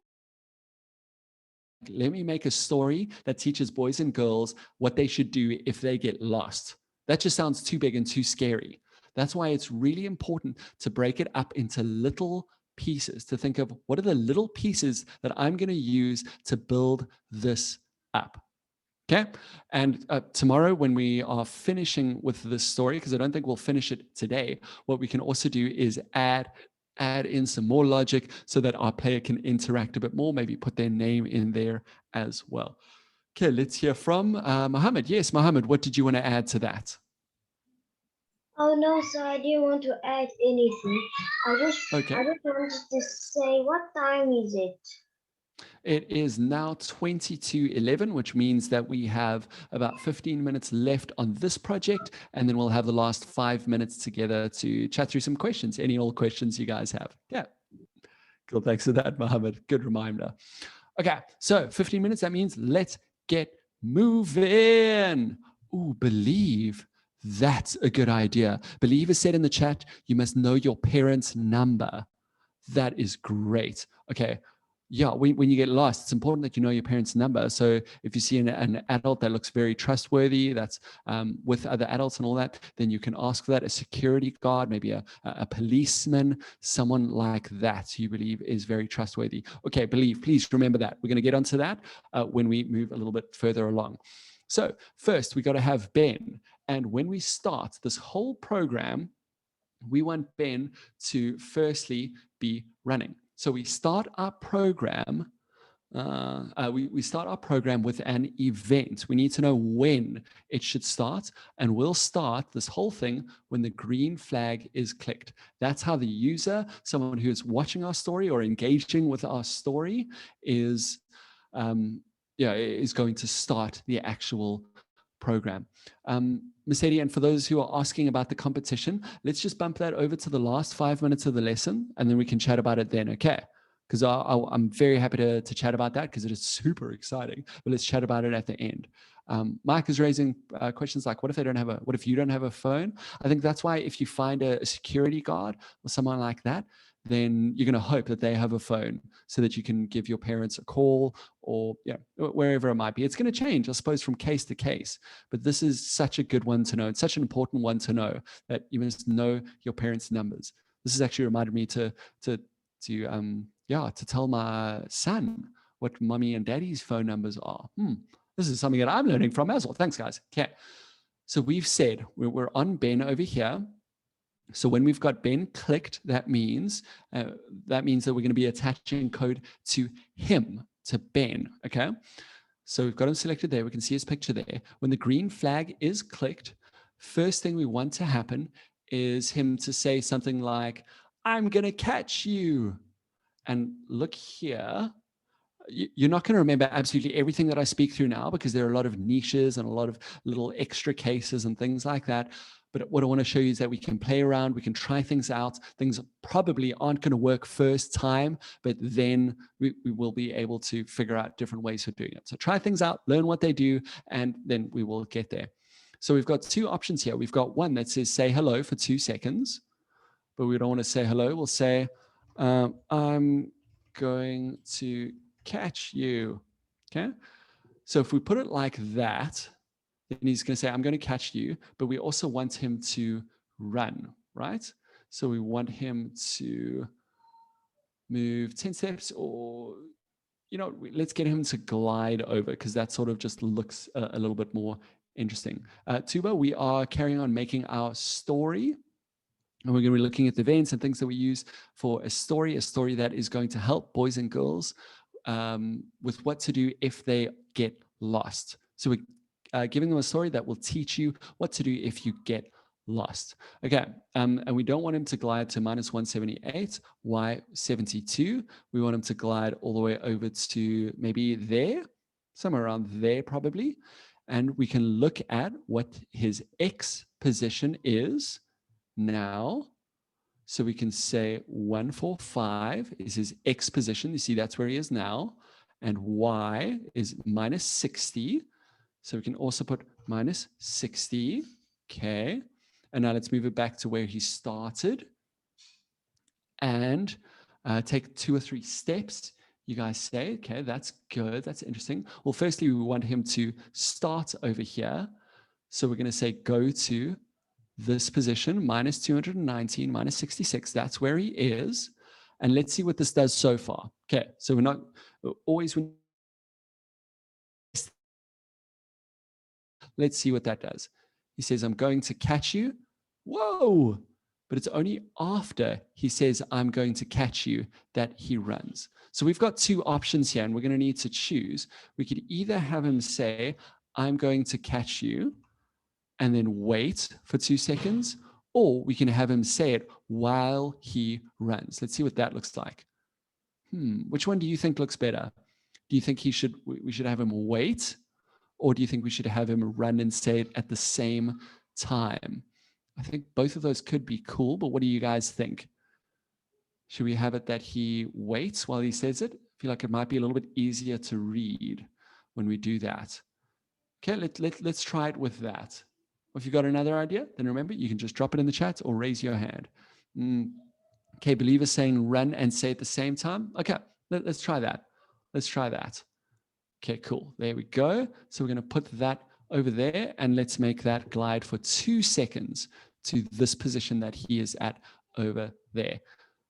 Let me make a story that teaches boys and girls what they should do if they get lost. That just sounds too big and too scary. That's why it's really important to break it up into little pieces, to think of what are the little pieces that I'm going to use to build this up. Okay. And tomorrow, when we are finishing with this story, because I don't think we'll finish it today, what we can also do is add in some more logic so that our player can interact a bit more, maybe put their name in there as well. Okay, let's hear from Mohammed. Yes, Mohammed, what did you want to add to that? Oh no, sir, I didn't want to add anything. I just wanted to say, what time is it? It is now 22:11, which means that we have about 15 minutes left on this project, and then we'll have the last 5 minutes together to chat through some questions, any old questions you guys have. Yeah. Cool. Thanks for that, Mohammed. Good reminder. Okay, so 15 minutes, that means let's get moving. Ooh, believe. That's a good idea. Believe has said in the chat, you must know your parents' number. That is great. Okay. Yeah, when you get lost, it's important that you know your parents' number. So if you see an adult that looks very trustworthy, that's with other adults and all that, then you can ask for that. A security guard, maybe a policeman, someone like that you believe is very trustworthy. Okay, please remember that. We're going to get onto that when we move a little bit further along. So first, we got to have Ben. And when we start this whole program, we want Ben to firstly be running. So we start our program. We start our program with an event. We need to know when it should start, and we'll start this whole thing when the green flag is clicked. That's how the user, someone who is watching our story or engaging with our story, is going to start the actual program. Mercedes, and for those who are asking about the competition, let's just bump that over to the last 5 minutes of the lesson, and then we can chat about it then, okay? Because I'm very happy to chat about that because it is super exciting. But let's chat about it at the end. Mike is raising questions like, what if you don't have a phone? I think that's why if you find a security guard or someone like that, then you're going to hope that they have a phone so that you can give your parents a call or wherever it might be. It's going to change, I suppose, from case to case. But this is such a good one to know. It's such an important one to know, that you must know your parents' numbers. This has actually reminded me to tell my son what mommy and daddy's phone numbers are. This is something that I'm learning from as well. Thanks, guys. Okay. So we've said we're on Ben over here. So when we've got Ben clicked, that means that we're going to be attaching code to him, to Ben. Okay. So we've got him selected there. We can see his picture there. When the green flag is clicked, first thing we want to happen is him to say something like, I'm going to catch you. And look here, you're not going to remember absolutely everything that I speak through now because there are a lot of niches and a lot of little extra cases and things like that. But what I want to show you is that we can play around, we can try things out. Things probably aren't going to work first time, but then we will be able to figure out different ways of doing it. So try things out, learn what they do, and then we will get there. So we've got two options here. We've got one that says say hello for 2 seconds, but we don't want to say hello. We'll say, I'm going to catch you. Okay. So if we put it like that, then he's going to say, I'm going to catch you, but we also want him to run, right? So we want him to move 10 steps or, let's get him to glide over because that sort of just looks a little bit more interesting. Tuba, we are carrying on making our story. And we're going to be looking at the events and things that we use for a story that is going to help boys and girls with what to do if they get lost. So we're giving them a story that will teach you what to do if you get lost. Okay, and we don't want him to glide to -178, y72. We want him to glide all the way over to maybe there, somewhere around there probably. And we can look at what his X position is now. So we can say 145 is his X position. You see, that's where he is now. And Y is -60. So we can also put -60. Okay. And now let's move it back to where he started. And take 2 or 3 steps. You guys say, okay, that's good. That's interesting. Well, firstly, we want him to start over here. So we're going to say go to this position, -219, -66. That's where he is. And let's see what this does so far. Okay, so we're not always. Let's see what that does. He says, I'm going to catch you. Whoa! But it's only after he says, I'm going to catch you, that he runs. So we've got 2 options here, and we're going to need to choose. We could either have him say, I'm going to catch you, and then wait for 2 seconds, or we can have him say it while he runs. Let's see what that looks like. Which one do you think looks better? Do you think we should have him wait, or do you think we should have him run and say it at the same time? I think both of those could be cool, but what do you guys think? Should we have it that he waits while he says it? I feel like it might be a little bit easier to read when we do that. Okay, let's try it with that. If you've got another idea, then remember, you can just drop it in the chat or raise your hand. Okay, believe is saying run and say at the same time. Okay, let's try that. Let's try that. Okay, cool. There we go. So we're going to put that over there, and let's make that glide for 2 seconds to this position that he is at over there.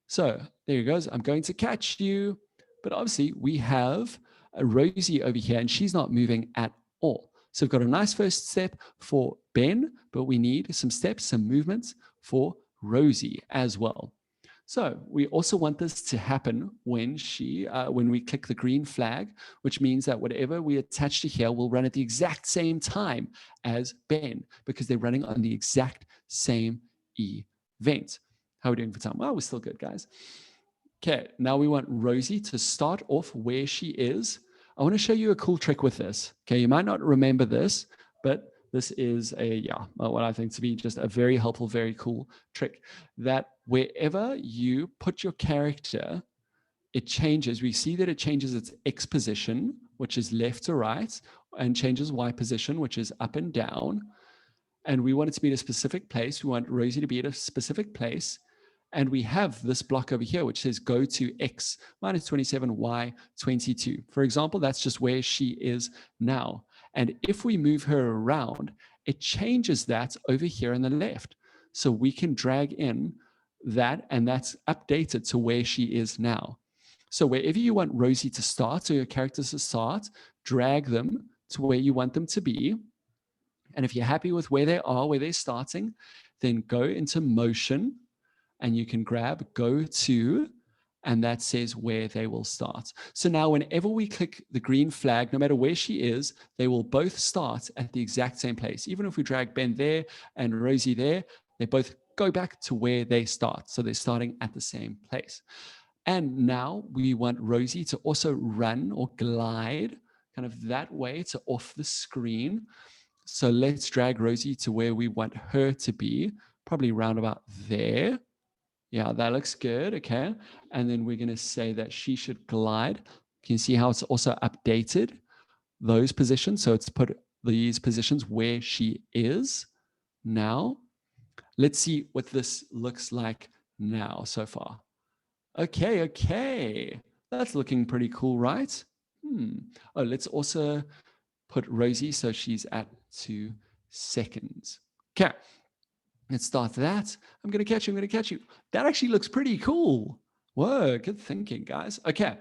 So there he goes. I'm going to catch you. But obviously we have a Rosie over here, and she's not moving at all. So we've got a nice first step for Ben, but we need some steps, some movements for Rosie as well. So we also want this to happen when when we click the green flag, which means that whatever we attach to here will run at the exact same time as Ben, because they're running on the exact same event. How are we doing for time? Well, we're still good, guys. Okay, now we want Rosie to start off where she is. I want to show you a cool trick with this. Okay, you might not remember this, but this is what I think to be just a very helpful, very cool trick, that wherever you put your character, it changes. We see that it changes its X position, which is left to right, and changes Y position, which is up and down. And we want it to be at a specific place. We want Rosie to be at a specific place. And we have this block over here, which says go to X minus 27, Y 22. For example, that's just where she is now. And if we move her around, it changes that over here on the left. So we can drag in that, and that's updated to where she is now. So wherever you want Rosie to start, so your characters to start, drag them to where you want them to be. And if you're happy with where they are, where they're starting, then go into motion, and you can grab go to, and that says where they will start. So now whenever we click the green flag, no matter where she is, they will both start at the exact same place. Even if we drag Ben there and Rosie there, they both go back to where they start. So they're starting at the same place. And now we want Rosie to also run or glide kind of that way to off the screen. So let's drag Rosie to where we want her to be, probably round about there. Yeah, that looks good. Okay. And then we're going to say that she should glide. Can you see how it's also updated those positions? So it's put these positions where she is now. Let's see what this looks like now so far. Okay. That's looking pretty cool, right? Oh, let's also put Rosie so she's at 2 seconds. Okay. Let's start that. I'm going to catch you. That actually looks pretty cool. Whoa, good thinking, guys. Okay.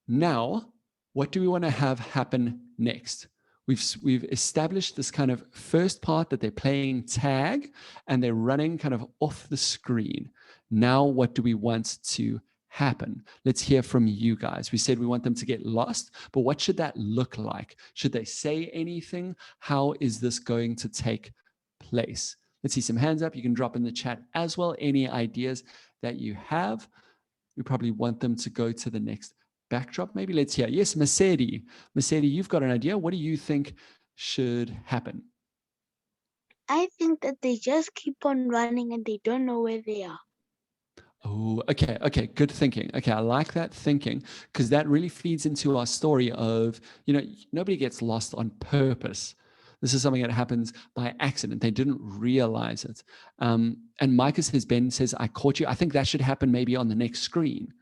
Now, what do we want to have happen next? We've established this kind of first part that they're playing tag and they're running kind of off the screen. Now, what do we want to happen? Let's hear from you guys. We said we want them to get lost, but what should that look like? Should they say anything? How is this going to take place? Let's see some hands up. You can drop in the chat as well any ideas that you have. We probably want them to go to the next backdrop. Maybe let's hear. Yes, Mercedes. Mercedes, you've got an idea. What do you think should happen? I think that they just keep on running and they don't know where they are. Oh, okay. Good thinking. Okay, I like that thinking because that really feeds into our story of, nobody gets lost on purpose. This is something that happens by accident. They didn't realize it. And Micah says, Ben says, I caught you. I think that should happen maybe on the next screen.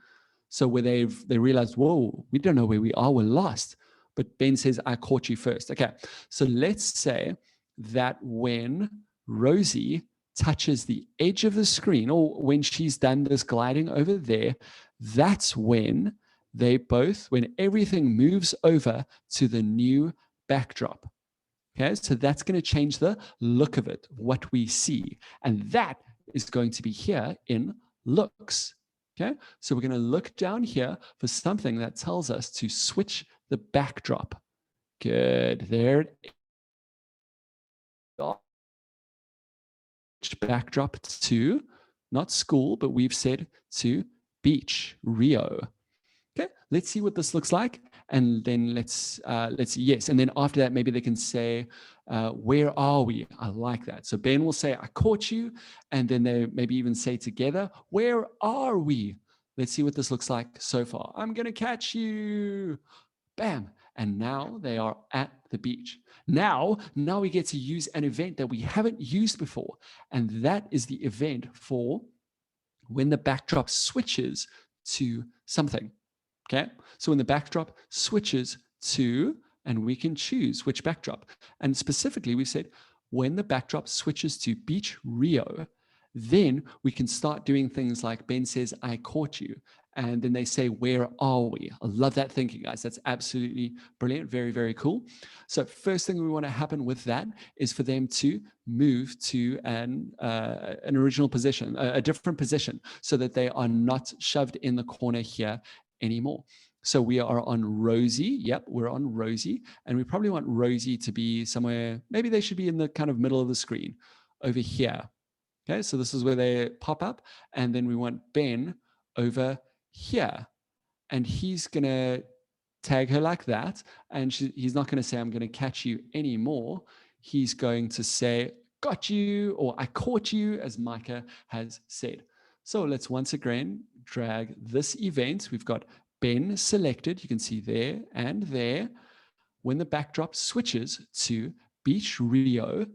So where they realized, whoa, we don't know where we are. We're lost. But Ben says, I caught you first. Okay. So let's say that when Rosie touches the edge of the screen, or when she's done this gliding over there, that's when when everything moves over to the new backdrop. Okay, so that's going to change the look of it, what we see. And that is going to be here in looks. Okay, so we're going to look down here for something that tells us to switch the backdrop. Good, there it is. Backdrop to, not school, but we've said to beach, Rio. Okay, let's see what this looks like. And then let's yes. And then after that, maybe they can say, where are we? I like that. So Ben will say, I caught you. And then they maybe even say together, where are we? Let's see what this looks like so far. I'm going to catch you. Bam. And now they are at the beach. Now we get to use an event that we haven't used before. And that is the event for when the backdrop switches to something. Okay, so when the backdrop switches to, and we can choose which backdrop. And specifically, we said when the backdrop switches to Beach Rio, then we can start doing things like Ben says, I caught you. And then they say, where are we? I love that thinking, guys. That's absolutely brilliant. Very, very cool. So first thing we want to happen with that is for them to move to an original position, a different position, so that they are not shoved in the corner here anymore. So we are on Rosie. Yep, we're on Rosie. And we probably want Rosie to be somewhere, maybe they should be in the kind of middle of the screen over here. Okay, so this is where they pop up. And then we want Ben over here. And he's going to tag her like that. And he's not going to say, I'm going to catch you anymore. He's going to say, got you, or I caught you, as Micah has said. So let's once again drag this event. We've got Ben selected. You can see there and there. When the backdrop switches to Beach Rio,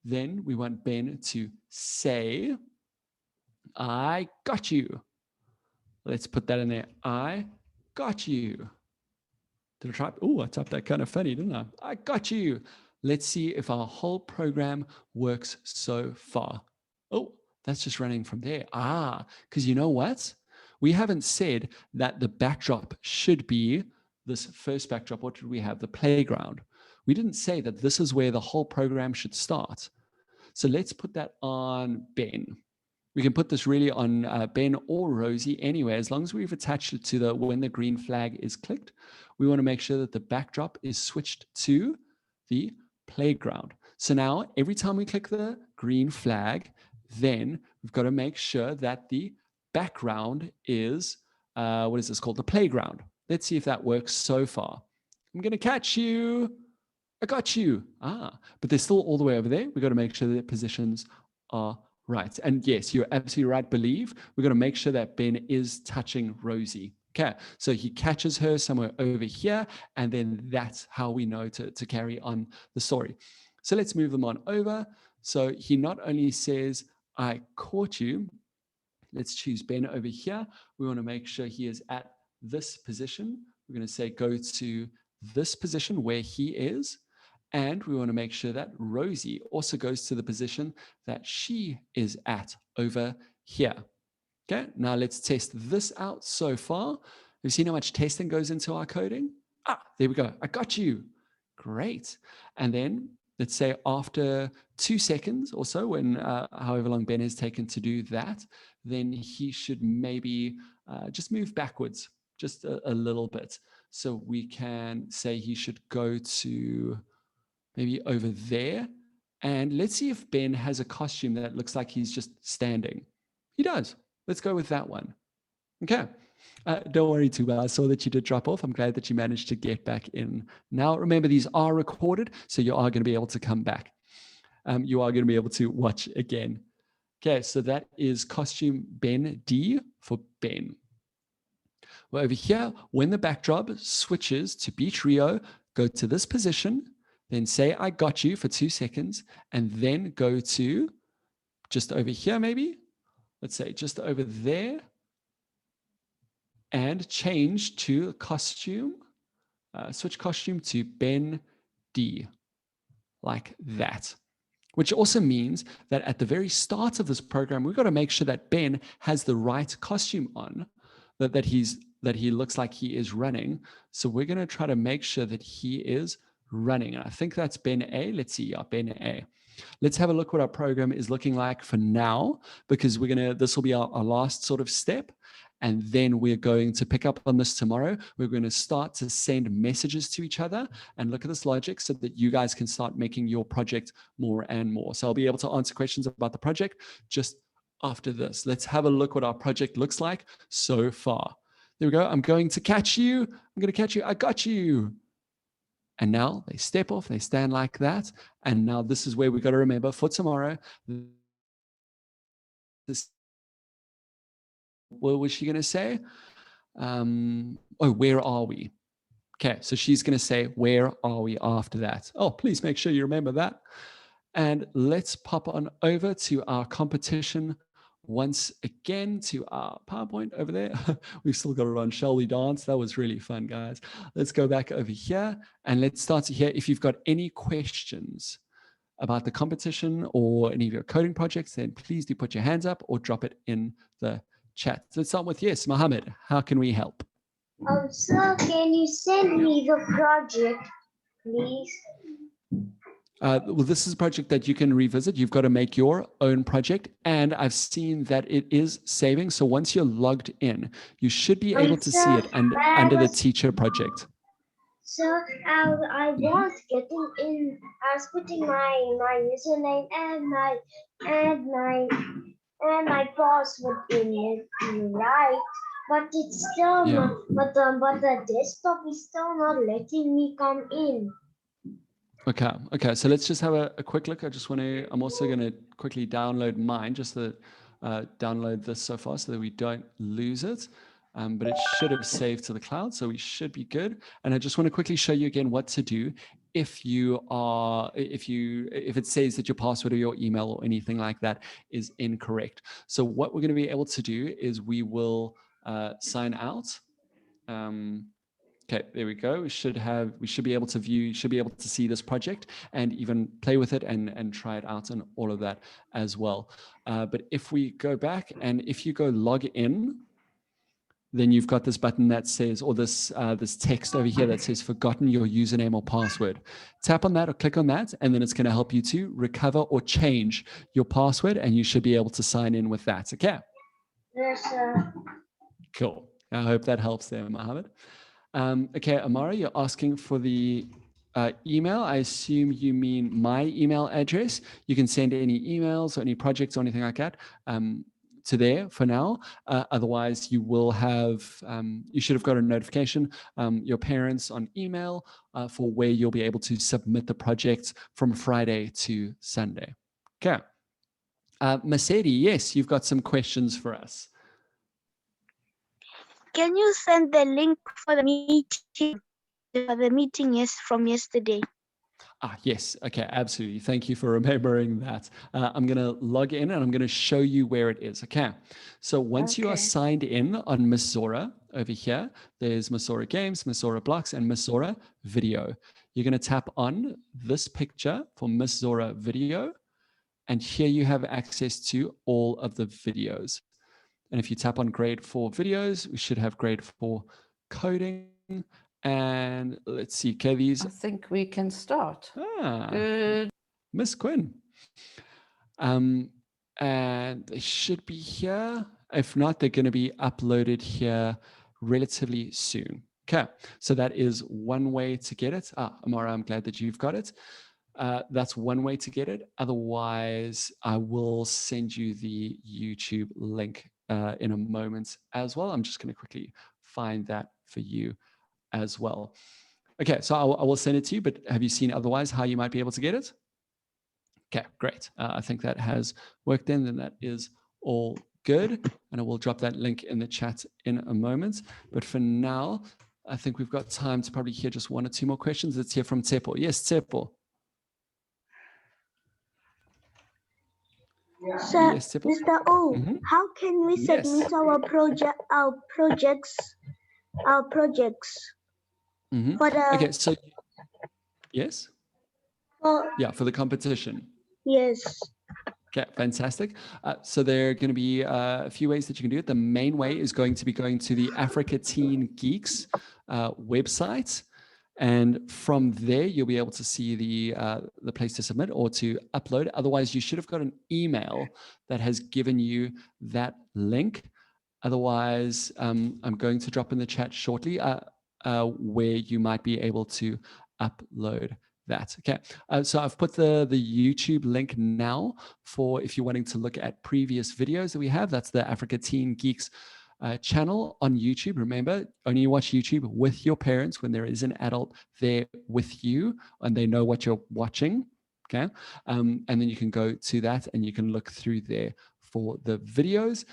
then we want Ben to say, I got you. Let's put that in there. I got you. Did I try? Oh, I typed that kind of funny, didn't I got you. Let's see if our whole program works so far. Oh, that's just running from there. Because you know what? We haven't said that the backdrop should be this first backdrop. What did we have? The playground. We didn't say that this is where the whole program should start. So let's put that on Ben. We can put this really on Ben or Rosie anyway, as long as we've attached it to the when the green flag is clicked. We want to make sure that the backdrop is switched to the playground. So now every time we click the green flag, then we've got to make sure that the background is, what is this called? The playground. Let's see if that works so far. I'm going to catch you. I got you. But they're still all the way over there. We've got to make sure that their positions are right. And yes, you're absolutely right. Believe we're going to make sure that Ben is touching Rosie. Okay, so he catches her somewhere over here, and then that's how we know to carry on the story. So let's move them on over. So he not only says, I caught you. Let's choose Ben over here. We want to make sure he is at this position. We're going to say go to this position where he is. And we want to make sure that Rosie also goes to the position that she is at over here. Okay, now let's test this out so far. Have you seen how much testing goes into our coding? There we go. I got you. Great. And then let's say after 2 seconds or so, when however long Ben has taken to do that, then he should maybe just move backwards just a little bit. So we can say he should go to maybe over there. And let's see if Ben has a costume that looks like he's just standing. He does. Let's go with that one. Okay. Don't worry too well. I saw that you did drop off. I'm glad that you managed to get back in. Now, remember, these are recorded, so you are going to be able to come back. You are going to be able to watch again. Okay, so that is costume Ben D for Ben. Well, over here, when the backdrop switches to Beach Rio, go to this position, then say, I got you for 2 seconds, and then go to just over here, maybe. Let's say just over there, and change to costume, switch costume to Ben D, like that. Which also means that at the very start of this program, we've got to make sure that Ben has the right costume on, that he looks like he is running. So we're going to try to make sure that he is running. And I think that's Ben A. Let's see, Ben A. Let's have a look what our program is looking like for now, because this will be our last sort of step. And then we're going to pick up on this tomorrow. We're going to start to send messages to each other and look at this logic so that you guys can start making your project more and more. So I'll be able to answer questions about the project just after this. Let's have a look what our project looks like so far. There we go. I'm going to catch you. I'm going to catch you. I got you. And now they step off, they stand like that. And now this is where we've got to remember for tomorrow. What was she going to say? Where are we? Okay, so she's going to say, where are we after that? Oh, please make sure you remember that. And let's pop on over to our competition once again to our PowerPoint over there. We've still got it on. Shall we dance? That was really fun, guys. Let's go back over here and let's start to hear if you've got any questions about the competition or any of your coding projects, then please do put your hands up or drop it in the chat. So let's start with, yes, Mohammed, how can we help? Sir, can you send me the project, please? Well, this is a project that you can revisit. You've got to make your own project. And I've seen that it is saving. So once you're logged in, you should be able to see it under the teacher project. Sir, I was getting in. I was putting my username and my password in it, right? But it's still not. But the desktop is still not letting me come in. Okay. So let's just have a quick look. I'm also going to quickly download mine, just to download this so far so that we don't lose it. But it should have saved to the cloud, so we should be good. And I just want to quickly show you again what to do if it says that your password or your email or anything like that is incorrect. So what we're going to be able to do is we will sign out. Okay, there we go. We should be able to see this project and even play with it and try it out and all of that as well. But if we go back and if you go log in, then you've got this button that says, or this text over here that says forgotten your username or password. Tap on that or click on that, and then it's going to help you to recover or change your password, and you should be able to sign in with that. Okay. Yes, sir. Cool. I hope that helps there, Mohammed. Okay, Amara, you're asking for the email. I assume you mean my email address. You can send any emails or any projects or anything like that to there for now. Otherwise, you should have got a notification, your parents on email for where you'll be able to submit the project from Friday to Sunday. Okay. Mercedes, yes, you've got some questions for us. Can you send the link for the meeting from yesterday? Yes. Okay, absolutely. Thank you for remembering that. I'm going to log in and I'm going to show you where it is. Okay. So once you are signed in on Miss Zora over here, there's Miss Zora Games, Miss Zora Blocks, and Miss Zora Video. You're going to tap on this picture for Miss Zora Video. And here you have access to all of the videos. And if you tap on grade 4 videos, we should have grade 4 coding. And let's see, Kevy's. I think we can start. Good. Miss Quinn. And they should be here. If not, they're going to be uploaded here relatively soon. Okay, so that is one way to get it. Amara, I'm glad that you've got it. That's one way to get it. Otherwise, I will send you the YouTube link in a moment as well. I'm just going to quickly find that for you as well. Okay, so I will send it to you, but have you seen otherwise how you might be able to get it? Okay, great. I think that has worked in, and that is all good. And I will drop that link in the chat in a moment. But for now, I think we've got time to probably hear just one or two more questions. Let's hear from Tsepo. Yes, Tsepo. Sir, yes, Mr. O, how can we submit our projects? For the, okay, so yes? For the competition. Yes. Okay, fantastic. So there are going to be a few ways that you can do it. The main way is going to be going to the Africa Teen Geeks website. And from there, you'll be able to see the place to submit or to upload. Otherwise, you should have got an email that has given you that link. Otherwise, I'm going to drop in the chat shortly where you might be able to upload that. Okay, so I've put the YouTube link now for if you're wanting to look at previous videos that we have. That's the Africa Teen Geeks channel on YouTube. Remember, only watch YouTube with your parents when there is an adult there with you and they know what you're watching. Okay, and then you can go to that and you can look through there for the videos.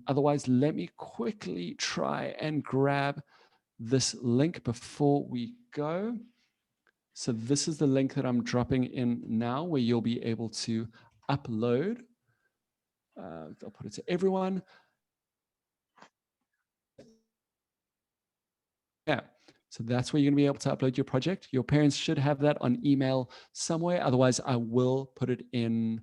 Otherwise, let me quickly try and grab this link before we go. So this is the link that I'm dropping in now where you'll be able to upload I'll put it to everyone. Yeah. So that's where you're going to be able to upload your project. Your parents should have that on email somewhere. Otherwise, I will put it in.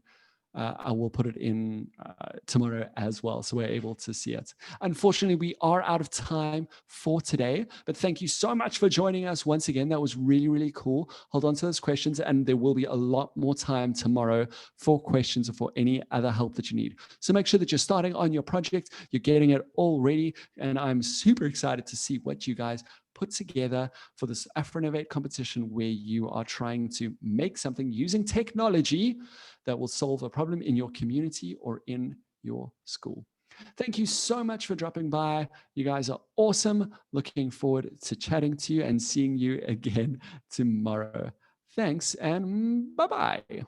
Tomorrow as well, so we're able to see it. Unfortunately, we are out of time for today, but thank you so much for joining us once again. That was really, really cool. Hold on to those questions, and there will be a lot more time tomorrow for questions or for any other help that you need. So make sure that you're starting on your project, you're getting it all ready, and I'm super excited to see what you guys put together for this Afrinovate competition, where you are trying to make something using technology that will solve a problem in your community or in your school. Thank you so much for dropping by. You guys are awesome. Looking forward to chatting to you and seeing you again tomorrow. Thanks, and bye-bye.